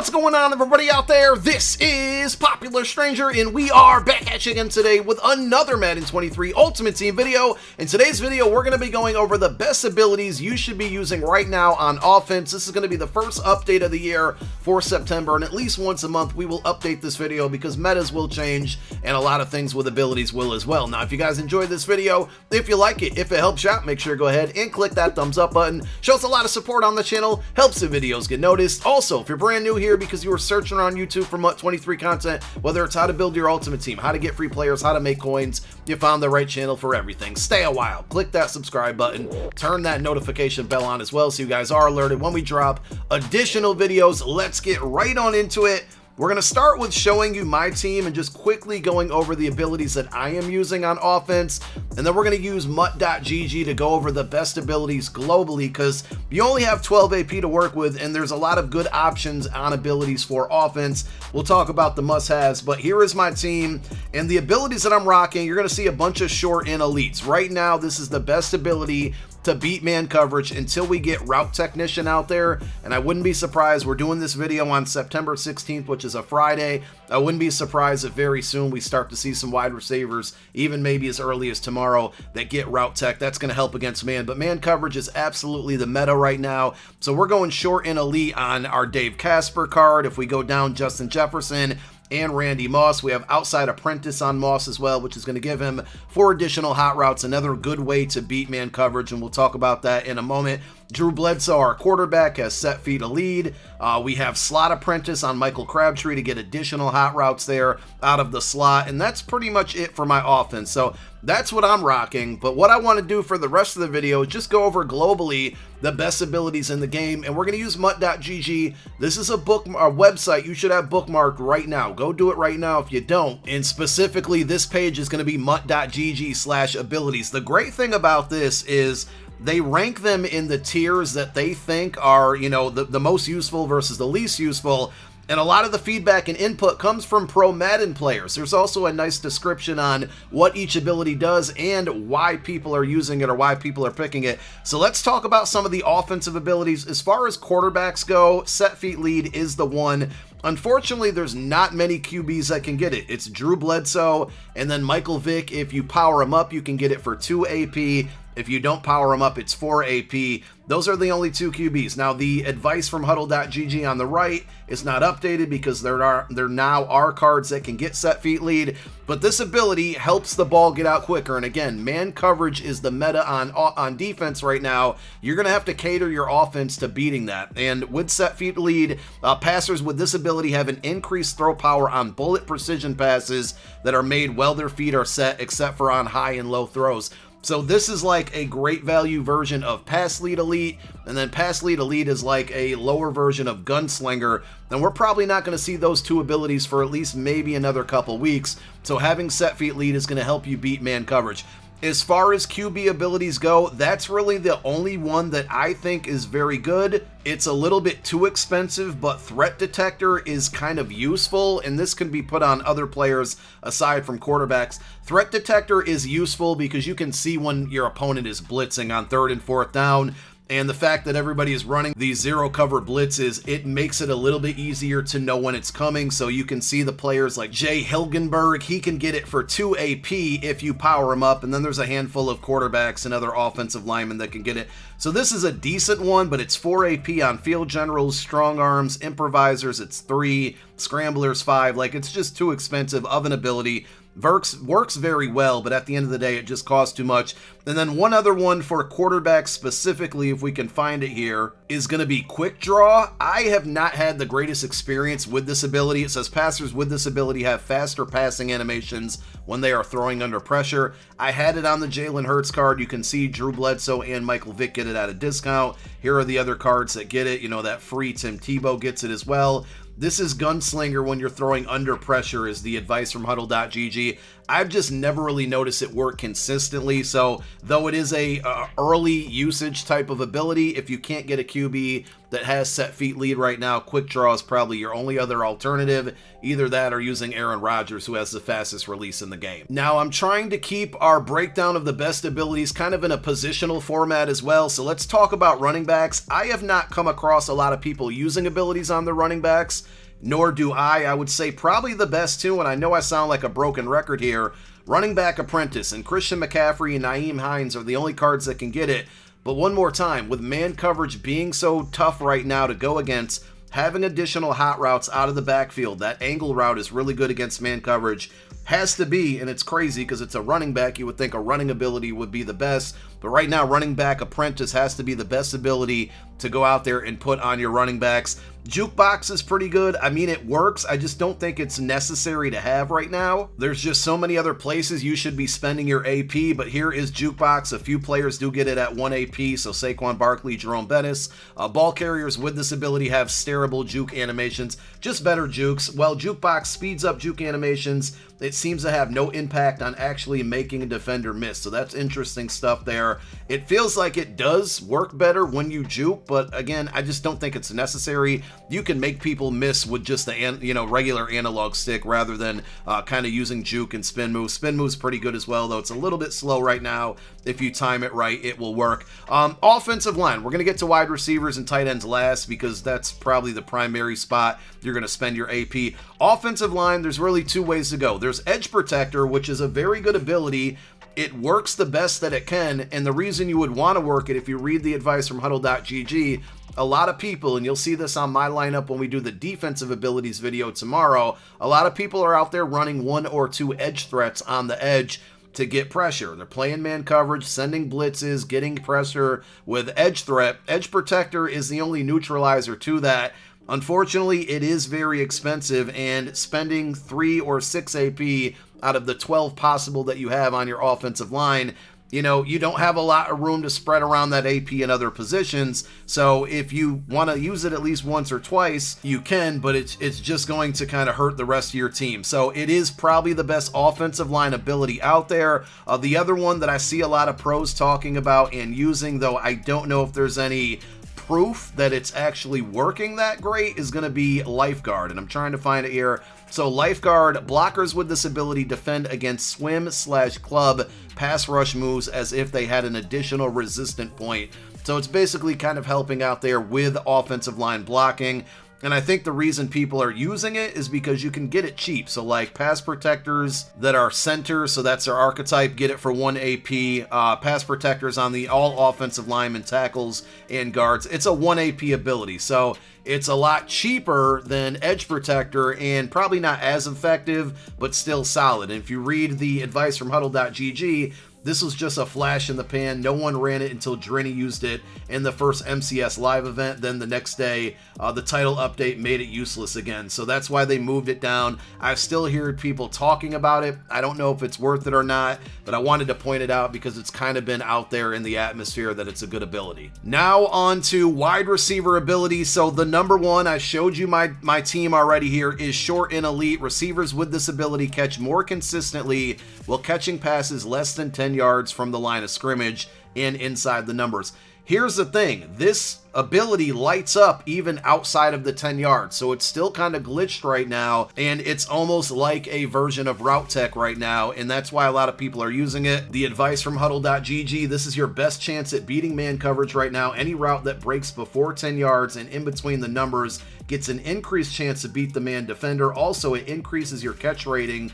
What's going on, everybody out there? This is Popular Stranger, and we are back at you again today with another Madden 23 Ultimate Team video. In today's video, we're going to be going over the best abilities you should be using right now on offense. This is going to be the first update of the year for September, and at least once a month we will update this video because metas will change and a lot of things with abilities will as well. Now, if you guys enjoyed this video, if you like it, if it helps you out, make sure to go ahead and click that thumbs up button. Shows a lot of support on the channel, helps the videos get noticed. Also, if you're brand new here because you were searching around YouTube for MUT 23 content, whether it's how to build your ultimate team, how to get free players, how to make coins, you found the right channel for everything. Stay a while, click that subscribe button, turn that notification bell on as well so you guys are alerted when we drop additional videos. Let's get right on into it. We're going to start with showing you my team and just quickly going over the abilities that I am using on offense. And then we're going to use MUT.gg to go over the best abilities globally because you only have 12 AP to work with and there's a lot of good options on abilities for offense. We'll talk about the must-haves, but here is my team and the abilities that I'm rocking. You're going to see a bunch of short and elites. Right now, this is the best ability to beat man coverage until we get route technician out there, and I wouldn't be surprised. We're doing this video on September 16th, which is a Friday. I wouldn't be surprised if very soon we start to see some wide receivers, even maybe as early as tomorrow, that get route tech. That's going to help against man, but man coverage is absolutely the meta right now. So we're going short and elite on our Dave Casper card. If we go down, Justin Jefferson and Randy Moss. We have outside Apprentice on Moss as well, which is going to give him 4 additional hot routes, another good way to beat man coverage, and we'll talk about that in a moment. Drew Bledsoe, our quarterback, has set feet a lead. We have slot Apprentice on Michael Crabtree to get additional hot routes there out of the slot, and that's pretty much it for my offense. So that's what I'm rocking, but what I want to do for the rest of the video is just go over globally the best abilities in the game, and we're going to use MUT.gg. This is a website you should have bookmarked right now. Go do it right now if you don't, and specifically this page is going to be MUT.gg/abilities. The great thing about this is they rank them in the tiers that they think are, you know, the most useful versus the least useful. And a lot of the feedback and input comes from pro Madden players. There's also a nice description on what each ability does and why people are using it or why people are picking it. So let's talk about some of the offensive abilities. As far as quarterbacks go, set feet lead is the one. Unfortunately, there's not many QBs that can get it. It's Drew Bledsoe and then Michael Vick. If you power him up, you can get it for 2 AP. If you don't power him up, it's 4 AP. Those are the only 2 QBs. Now, the advice from Huddle.gg on the right is not updated because there now are cards that can get set feet lead, but this ability helps the ball get out quicker. And again, man coverage is the meta on defense right now. You're going to have to cater your offense to beating that. And with set feet lead, passers with this ability have an increased throw power on bullet precision passes that are made while their feet are set, except for on high and low throws. So this is like a great value version of Pass Lead Elite, and then Pass Lead Elite is like a lower version of Gunslinger, and we're probably not going to see those 2 abilities for at least maybe another couple weeks, so having Set Feet Lead is going to help you beat man coverage. As far as QB abilities go, that's really the only one that I think is very good. It's a little bit too expensive, but Threat Detector is kind of useful, and this can be put on other players aside from quarterbacks. Threat Detector is useful because you can see when your opponent is blitzing on 3rd and 4th down. And the fact that everybody is running these zero cover blitzes, it makes it a little bit easier to know when it's coming. So you can see the players like Jay Hilgenberg, he can get it for 2 AP if you power him up. And then there's a handful of quarterbacks and other offensive linemen that can get it. So this is a decent one, but it's 4 AP on field generals, strong arms, improvisers, it's 3, scramblers 5. Like, it's just too expensive of an ability. Works very well, but at the end of the day, it just costs too much. And then one other one for quarterbacks specifically, if we can find it here, is going to be Quick Draw. I have not had the greatest experience with this ability. It says passers with this ability have faster passing animations when they are throwing under pressure. I had it on the Jalen Hurts card. You can see Drew Bledsoe and Michael Vick get it at a discount. Here are the other cards that get it. You know, that free Tim Tebow gets it as well. This is Gunslinger when you're throwing under pressure is the advice from Huddle.gg. I've just never really noticed it work consistently. So though it is a early usage type of ability, if you can't get a QB that has set feet lead right now, quick draw is probably your only other alternative. Either that or using Aaron Rodgers, who has the fastest release in the game. Now, I'm trying to keep our breakdown of the best abilities kind of in a positional format as well. So let's talk about running backs. I have not come across a lot of people using abilities on the running backs, nor do I. I would say probably the best two, and I know I sound like a broken record here, running back Apprentice and Christian McCaffrey and Nyheim Hines are the only cards that can get it. But one more time, with man coverage being so tough right now to go against, having additional hot routes out of the backfield, that angle route is really good against man coverage. Has to be, and it's crazy because it's a running back. You would think a running ability would be the best, but right now running back Apprentice has to be the best ability to go out there and put on your running backs. Jukebox is pretty good. I mean, it works. I just don't think it's necessary to have right now. There's just so many other places you should be spending your AP, but here is Jukebox. A few players do get it at 1 AP, so Saquon Barkley, Jerome Bettis. Ball carriers with this ability have stareable juke animations, just better jukes. While Jukebox speeds up juke animations, it seems to have no impact on actually making a defender miss, so that's interesting stuff there. It feels like it does work better when you juke, but again, I just don't think it's necessary. You can make people miss with just the regular analog stick rather than kind of using juke and spin move. Spin move's pretty good as well, though it's a little bit slow right now. If you time it right, it will work. Offensive line, we're going to get to wide receivers and tight ends last because that's probably the primary spot you're going to spend your AP. Offensive line, there's really two ways to go. There's Edge Protector, which is a very good ability. It works the best that it can, and the reason you would want to work it, if you read the advice from Huddle.gg, a lot of people, and you'll see this on my lineup when we do the defensive abilities video tomorrow, a lot of people are out there running 1 or 2 edge threats on the edge to get pressure. They're playing man coverage, sending blitzes, getting pressure with edge threat. Edge Protector is the only neutralizer to that. Unfortunately, it is very expensive, and spending 3 or 6 AP out of the 12 possible that you have on your offensive line, you don't have a lot of room to spread around that AP in other positions. So if you want to use it at least once or twice, you can, but it's just going to kind of hurt the rest of your team. So it is probably the best offensive line ability out there. The other one that I see a lot of pros talking about and using, though I don't know if there's any proof that it's actually working that great, is going to be Lifeguard, and I'm trying to find it here. So Lifeguard, blockers with this ability defend against swim/club pass rush moves as if they had an additional resistant point. So it's basically kind of helping out there with offensive line blocking. And I think the reason people are using it is because you can get it cheap. So like pass protectors that are center, so that's their archetype, get it for 1 AP. Pass protectors on the all offensive linemen, tackles, and guards, it's a 1 AP ability. So it's a lot cheaper than Edge Protector and probably not as effective, but still solid. And if you read the advice from Huddle.gg, this was just a flash in the pan. No one ran it until Drini used it in the first MCS live event. Then the next day, the title update made it useless again. So that's why they moved it down. I've still heard people talking about it. I don't know if it's worth it or not, but I wanted to point it out because it's kind of been out there in the atmosphere that it's a good ability. Now on to wide receiver ability. So the number one, I showed you my team already here, is short and elite. Receivers with this ability catch more consistently while catching passes less than 10 yards from the line of scrimmage and inside the numbers. Here's the thing, this ability lights up even outside of the 10 yards, so it's still kind of glitched right now, and it's almost like a version of Route Tech right now, and that's why a lot of people are using it. The advice from Huddle.gg, this is your best chance at beating man coverage right now. Any route that breaks before 10 yards and in between the numbers gets an increased chance to beat the man defender. Also, it increases your catch rating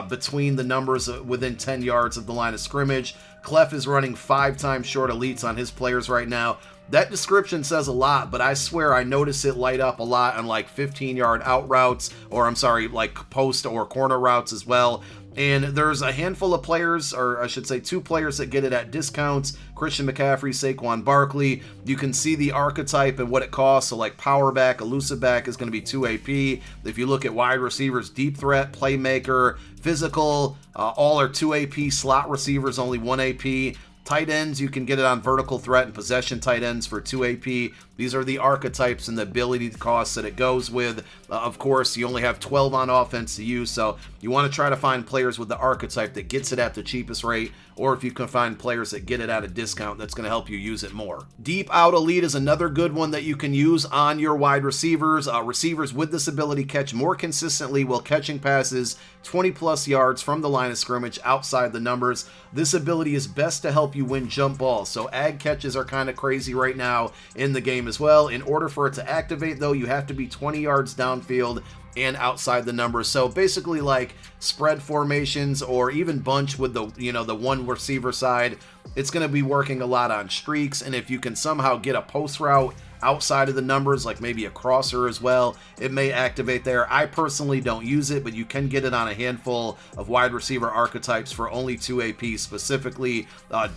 between the numbers within 10 yards of the line of scrimmage. Clef is running 5 times short elites on his players right now. That description says a lot, but I swear I notice it light up a lot on like 15-yard out routes, or I'm sorry, like post or corner routes as well. And there's a handful of players, or I should say 2 players, that get it at discounts. Christian McCaffrey, Saquon Barkley. You can see the archetype and what it costs. So like power back, elusive back is going to be 2 AP. If you look at wide receivers, deep threat, playmaker, physical, all are 2 AP. Slot receivers only 1 AP. Tight ends, you can get it on vertical threat and possession tight ends for 2 AP. These are the archetypes and the ability costs that it goes with. Of course, you only have 12 on offense to use, so you want to try to find players with the archetype that gets it at the cheapest rate, or if you can find players that get it at a discount, that's going to help you use it more. Deep out elite is another good one that you can use on your wide receivers. Receivers with this ability catch more consistently while catching passes 20 plus yards from the line of scrimmage outside the numbers. This ability is best to help you win jump balls, so ag catches are kind of crazy right now in the game as well. In order for it to activate, though, you have to be 20 yards downfield and outside the numbers. So basically like spread formations or even bunch with the, the one receiver side, it's going to be working a lot on streaks. And if you can somehow get a post route outside of the numbers, like maybe a crosser as well, it may activate there. I personally don't use it, but you can get it on a handful of wide receiver archetypes for only 2 AP, specifically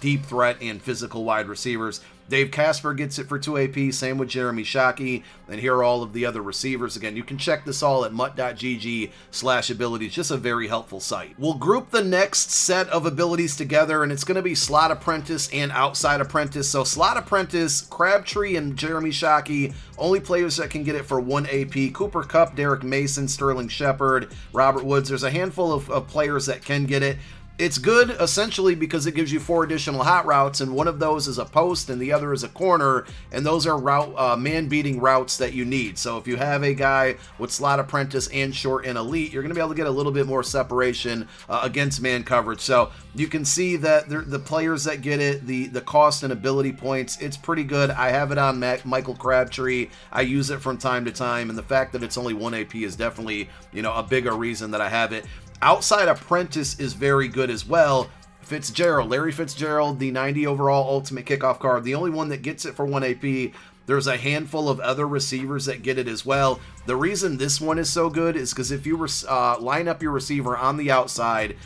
deep threat and physical wide receivers. Dave Casper gets it for 2 AP, same with Jeremy Shockey, and here are all of the other receivers. Again, you can check this all at mutt.gg/abilities, just a very helpful site. We'll group the next set of abilities together, and it's going to be Slot Apprentice and Outside Apprentice. So Slot Apprentice, Crabtree and Jeremy Shockey, only players that can get it for 1 AP. Cooper Kupp, Derek Mason, Sterling Shepard, Robert Woods. There's a handful of players that can get it. It's good essentially because it gives you 4 additional hot routes, and one of those is a post and the other is a corner, and those are man-beating routes that you need. So if you have a guy with Slot Apprentice and short and elite, you're going to be able to get a little bit more separation against man coverage. So you can see that the players that get it, the cost and ability points, it's pretty good. I have it on Michael Crabtree. I use it from time to time, and the fact that it's only 1 AP is definitely, a bigger reason that I have it. Outside Apprentice is very good as well. Larry Fitzgerald, the 90 overall ultimate kickoff card, the only one that gets it for 1 AP. There's a handful of other receivers that get it as well. The reason this one is so good is because if you line up your receiver on the outside,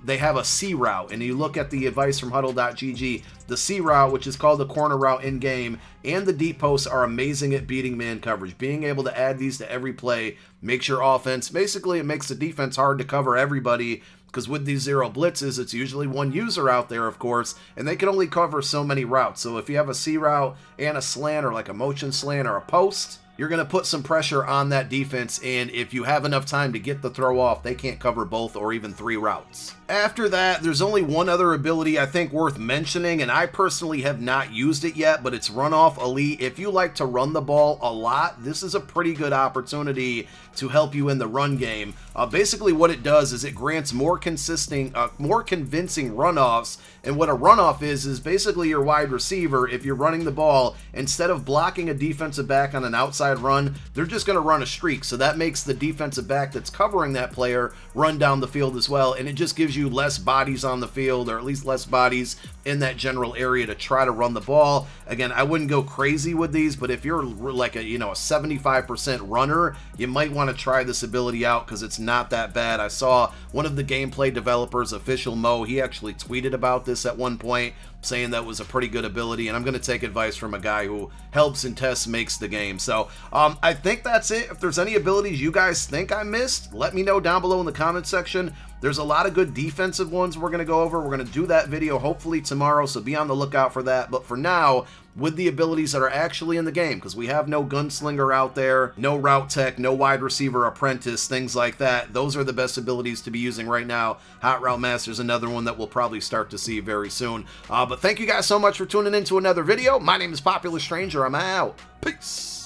they have a C route, and you look at the advice from Huddle.gg, the C route, which is called the corner route in game, and the deep posts are amazing at beating man coverage. Being able to add these to every play makes your offense, basically it makes the defense hard to cover everybody, because with these zero blitzes, it's usually one user out there, of course, and they can only cover so many routes. So if you have a C route and a slant, or like a motion slant or a post, you're going to put some pressure on that defense, and if you have enough time to get the throw off, they can't cover both or even 3 routes. After that, there's only one other ability I think worth mentioning, and I personally have not used it yet, but it's Runoff Elite. If you like to run the ball a lot, this is a pretty good opportunity to help you in the run game. Basically what it does is it grants more convincing runoffs, and what a runoff is basically your wide receiver, if you're running the ball, instead of blocking a defensive back on an outside run, they're just going to run a streak. So that makes the defensive back that's covering that player run down the field as well, and it just gives you less bodies on the field, or at least less bodies in that general area to try to run the ball. Again, I wouldn't go crazy with these, but if you're like a 75% runner, you might want to try this ability out because it's not that bad. I saw one of the gameplay developers, Official Mo, he actually tweeted about this at one point, saying that was a pretty good ability, and I'm going to take advice from a guy who helps and tests makes the game. So I think that's it. If there's any abilities you guys think I missed, let me know down below in the comment section. There's a lot of good defensive ones we're going to go over. We're going to do that video hopefully tomorrow, so be on the lookout for that. But for now, with the abilities that are actually in the game, because we have no gunslinger out there, no route tech, no wide receiver apprentice, things like that, those are the best abilities to be using right now. Hot Route Master is another one that we'll probably start to see very soon. But thank you guys so much for tuning in to another video. My name is Popular Stranger. I'm out. Peace.